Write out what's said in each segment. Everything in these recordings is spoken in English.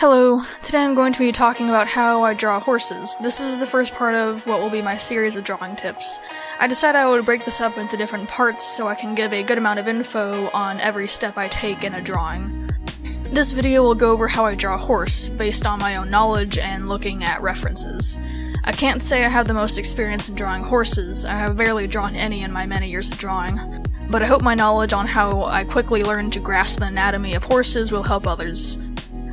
Hello, today I'm going to be talking about how I draw horses. This is the first part of what will be my series of drawing tips. I decided I would break this up into different parts so I can give a good amount of info on every step I take in a drawing. This video will go over how I draw a horse, based on my own knowledge and looking at references. I can't say I have the most experience in drawing horses. I have barely drawn any in my many years of drawing. But I hope my knowledge on how I quickly learned to grasp the anatomy of horses will help others.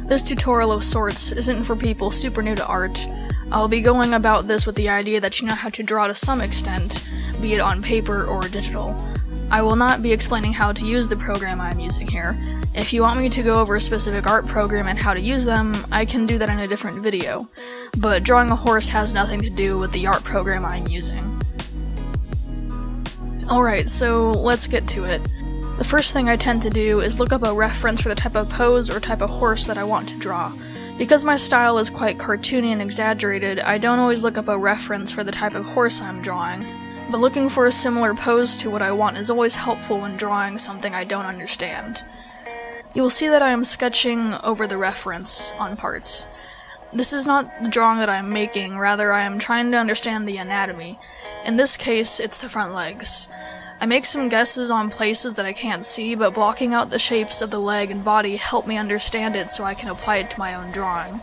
This tutorial of sorts isn't for people super new to art. I'll be going about this with the idea that you know how to draw to some extent, be it on paper or digital. I will not be explaining how to use the program I'm using here. If you want me to go over a specific art program and how to use them, I can do that in a different video. But drawing a horse has nothing to do with the art program I'm using. Alright, so let's get to it. The first thing I tend to do is look up a reference for the type of pose or type of horse that I want to draw. Because my style is quite cartoony and exaggerated, I don't always look up a reference for the type of horse I'm drawing. But looking for a similar pose to what I want is always helpful when drawing something I don't understand. You will see that I am sketching over the reference on parts. This is not the drawing that I am making, rather I am trying to understand the anatomy. In this case, it's the front legs. I make some guesses on places that I can't see, but blocking out the shapes of the leg and body help me understand it so I can apply it to my own drawing.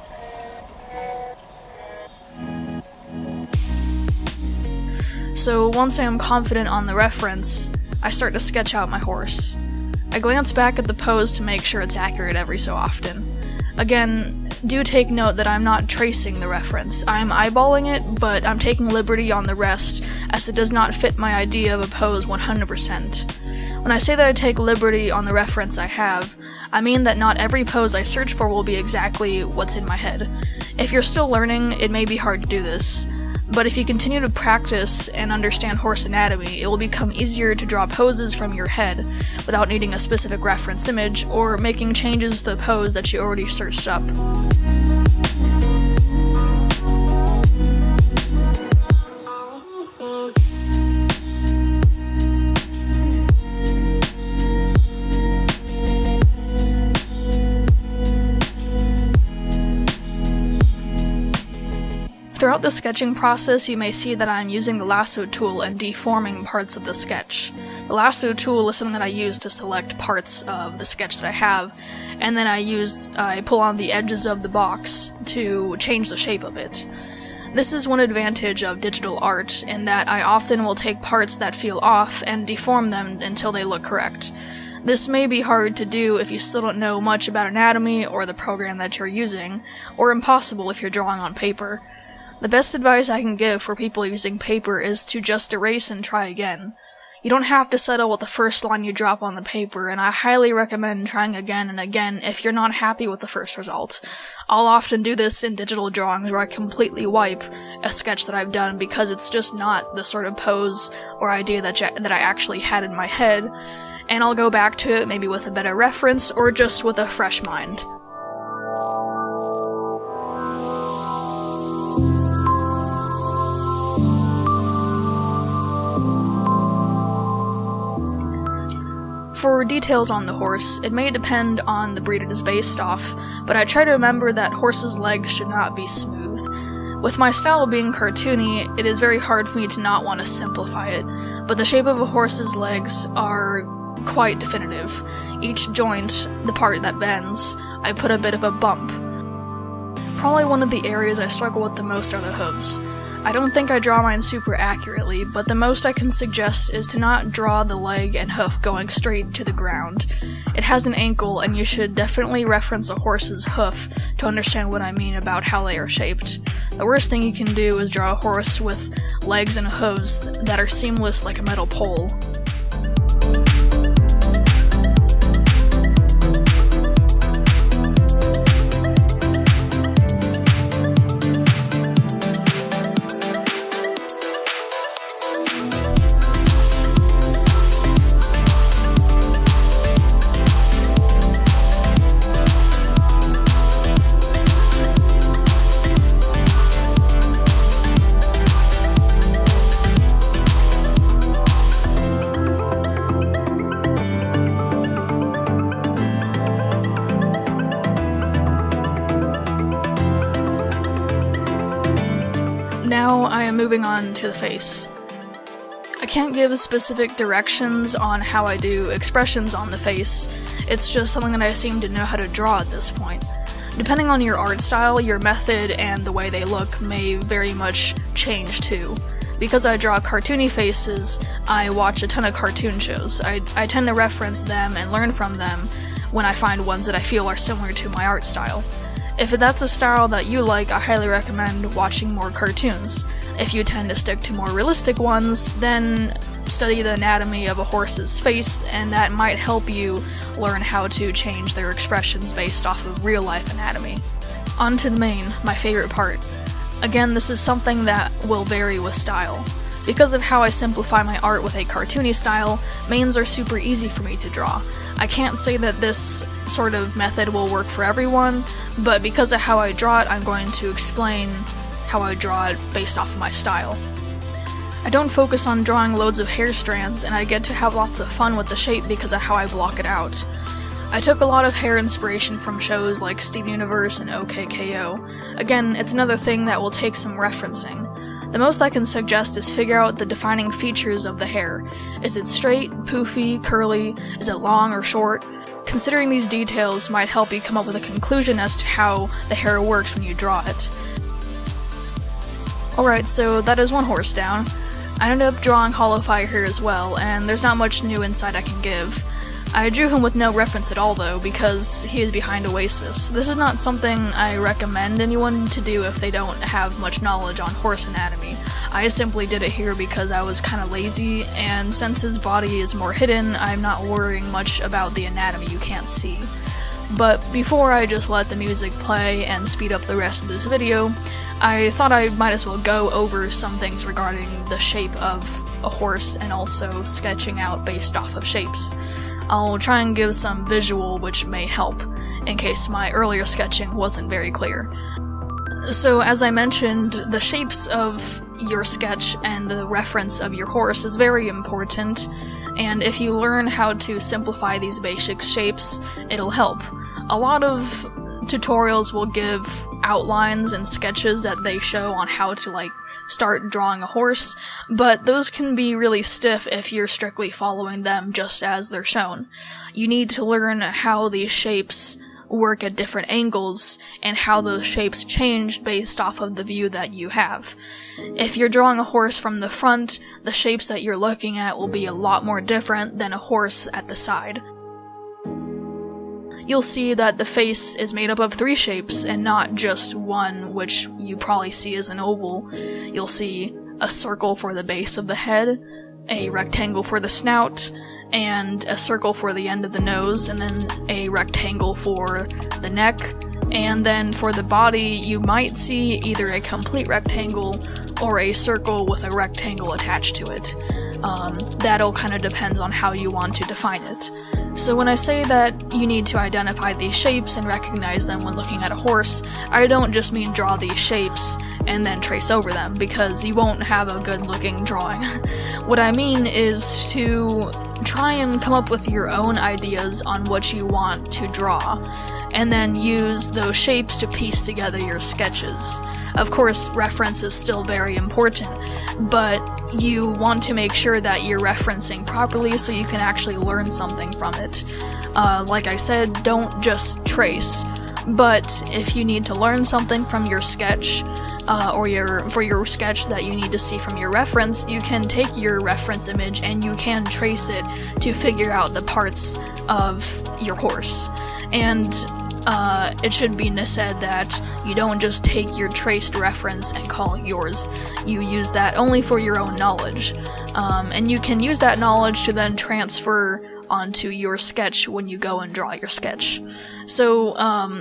So once I am confident on the reference, I start to sketch out my horse. I glance back at the pose to make sure it's accurate every so often. Again, do take note that I'm not tracing the reference. I'm eyeballing it, but I'm taking liberty on the rest, as it does not fit my idea of a pose 100%. When I say that I take liberty on the reference I have, I mean that not every pose I search for will be exactly what's in my head. If you're still learning, it may be hard to do this. But if you continue to practice and understand horse anatomy, it will become easier to draw poses from your head without needing a specific reference image or making changes to the pose that you already searched up. Throughout the sketching process, you may see that I'm using the lasso tool and deforming parts of the sketch. The lasso tool is something that I use to select parts of the sketch that I have, and then I pull on the edges of the box to change the shape of it. This is one advantage of digital art, in that I often will take parts that feel off and deform them until they look correct. This may be hard to do if you still don't know much about anatomy or the program that you're using, or impossible if you're drawing on paper. The best advice I can give for people using paper is to just erase and try again. You don't have to settle with the first line you drop on the paper, and I highly recommend trying again and again if you're not happy with the first result. I'll often do this in digital drawings where I completely wipe a sketch that I've done because it's just not the sort of pose or idea that I actually had in my head, and I'll go back to it maybe with a better reference or just with a fresh mind. For details on the horse, it may depend on the breed it is based off, but I try to remember that horses' legs should not be smooth. With my style being cartoony, it is very hard for me to not want to simplify it, but the shape of a horse's legs are quite definitive. Each joint, the part that bends, I put a bit of a bump. Probably one of the areas I struggle with the most are the hooves. I don't think I draw mine super accurately, but the most I can suggest is to not draw the leg and hoof going straight to the ground. It has an ankle, and you should definitely reference a horse's hoof to understand what I mean about how they are shaped. The worst thing you can do is draw a horse with legs and hooves that are seamless like a metal pole. Now I am moving on to the face. I can't give specific directions on how I do expressions on the face, it's just something that I seem to know how to draw at this point. Depending on your art style, your method and the way they look may very much change too. Because I draw cartoony faces, I watch a ton of cartoon shows. I tend to reference them and learn from them when I find ones that I feel are similar to my art style. If that's a style that you like, I highly recommend watching more cartoons. If you tend to stick to more realistic ones, then study the anatomy of a horse's face, and that might help you learn how to change their expressions based off of real-life anatomy. On to the mane, my favorite part. Again, this is something that will vary with style. Because of how I simplify my art with a cartoony style, manes are super easy for me to draw. I can't say that this sort of method will work for everyone, but because of how I draw it, I'm going to explain how I draw it based off of my style. I don't focus on drawing loads of hair strands, and I get to have lots of fun with the shape because of how I block it out. I took a lot of hair inspiration from shows like Steven Universe and OKKO. Again, it's another thing that will take some referencing. The most I can suggest is figure out the defining features of the hair. Is it straight, poofy, curly? Is it long or short? Considering these details might help you come up with a conclusion as to how the hair works when you draw it. Alright, so that is one horse down. I ended up drawing Hollow Fire here as well, and there's not much new insight I can give. I drew him with no reference at all though, because he is behind Oasis. This is not something I recommend anyone to do if they don't have much knowledge on horse anatomy. I simply did it here because I was kinda lazy, and since his body is more hidden, I'm not worrying much about the anatomy you can't see. But before I just let the music play and speed up the rest of this video, I thought I might as well go over some things regarding the shape of a horse and also sketching out based off of shapes. I'll try and give some visual which may help, in case my earlier sketching wasn't very clear. So as I mentioned, the shapes of your sketch and the reference of your horse is very important, and if you learn how to simplify these basic shapes, it'll help. A lot of tutorials will give outlines and sketches that they show on how to start drawing a horse, but those can be really stiff if you're strictly following them just as they're shown. You need to learn how these shapes work at different angles and how those shapes change based off of the view that you have. If you're drawing a horse from the front, the shapes that you're looking at will be a lot more different than a horse at the side. You'll see that the face is made up of 3 shapes and not just one, which you probably see as an oval. You'll see a circle for the base of the head, a rectangle for the snout, and a circle for the end of the nose, and then a rectangle for the neck, and then for the body you might see either a complete rectangle or a circle with a rectangle attached to it. That'll kind of depends on how you want to define it. So when I say that you need to identify these shapes and recognize them when looking at a horse, I don't just mean draw these shapes and then trace over them, because you won't have a good looking drawing. What I mean is to try and come up with your own ideas on what you want to draw, and then use those shapes to piece together your sketches. Of course, reference is still very important, but you want to make sure that you're referencing properly so you can actually learn something from it. Like I said, don't just trace, but if you need to learn something from your sketch, or for your sketch that you need to see from your reference, you can take your reference image and you can trace it to figure out the parts of your horse. And it should be said that you don't just take your traced reference and call it yours. You use that only for your own knowledge. And you can use that knowledge to then transfer onto your sketch when you go and draw your sketch. So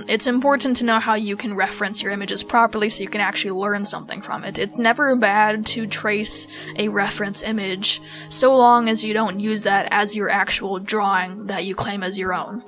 it's important to know how you can reference your images properly so you can actually learn something from it. It's never bad to trace a reference image so long as you don't use that as your actual drawing that you claim as your own.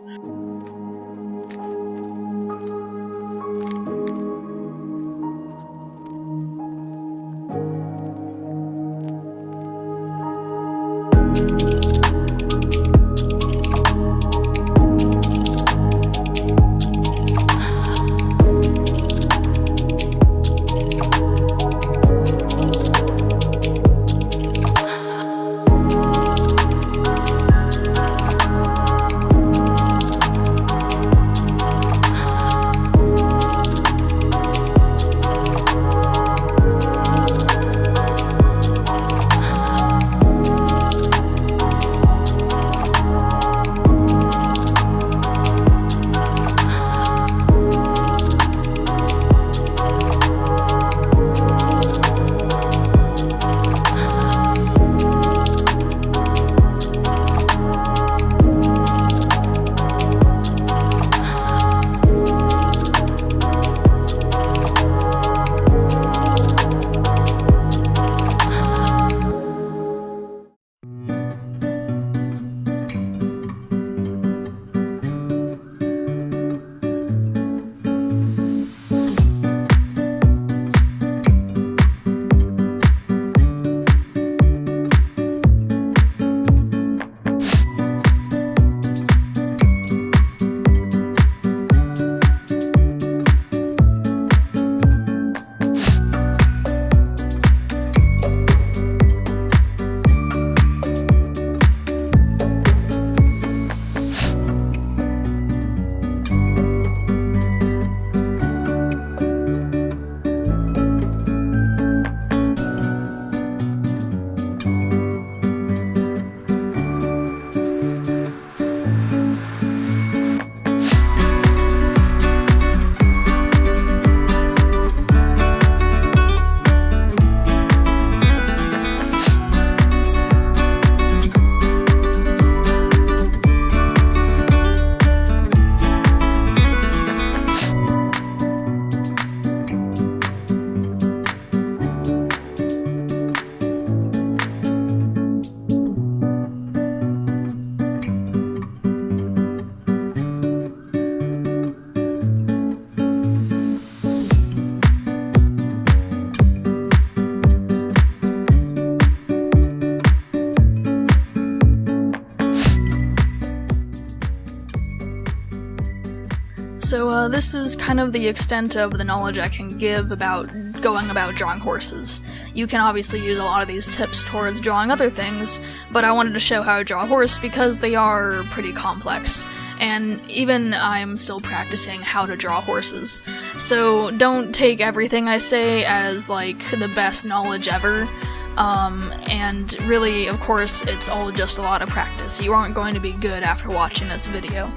this is kind of the extent of the knowledge I can give about going about drawing horses. You can obviously use a lot of these tips towards drawing other things, but I wanted to show how to draw a horse because they are pretty complex, and even I'm still practicing how to draw horses. So don't take everything I say as like the best knowledge ever. And really, of course, it's all just a lot of practice. You aren't going to be good after watching this video.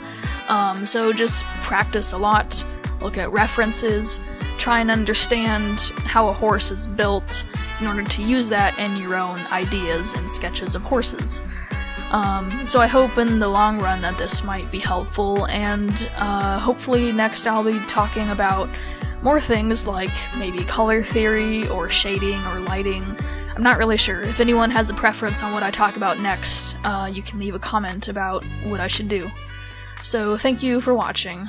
So just practice a lot, look at references, try and understand how a horse is built in order to use that in your own ideas and sketches of horses. So I hope in the long run that this might be helpful, and hopefully next I'll be talking about more things like maybe color theory or shading or lighting. I'm not really sure. If anyone has a preference on what I talk about next, you can leave a comment about what I should do. So thank you for watching.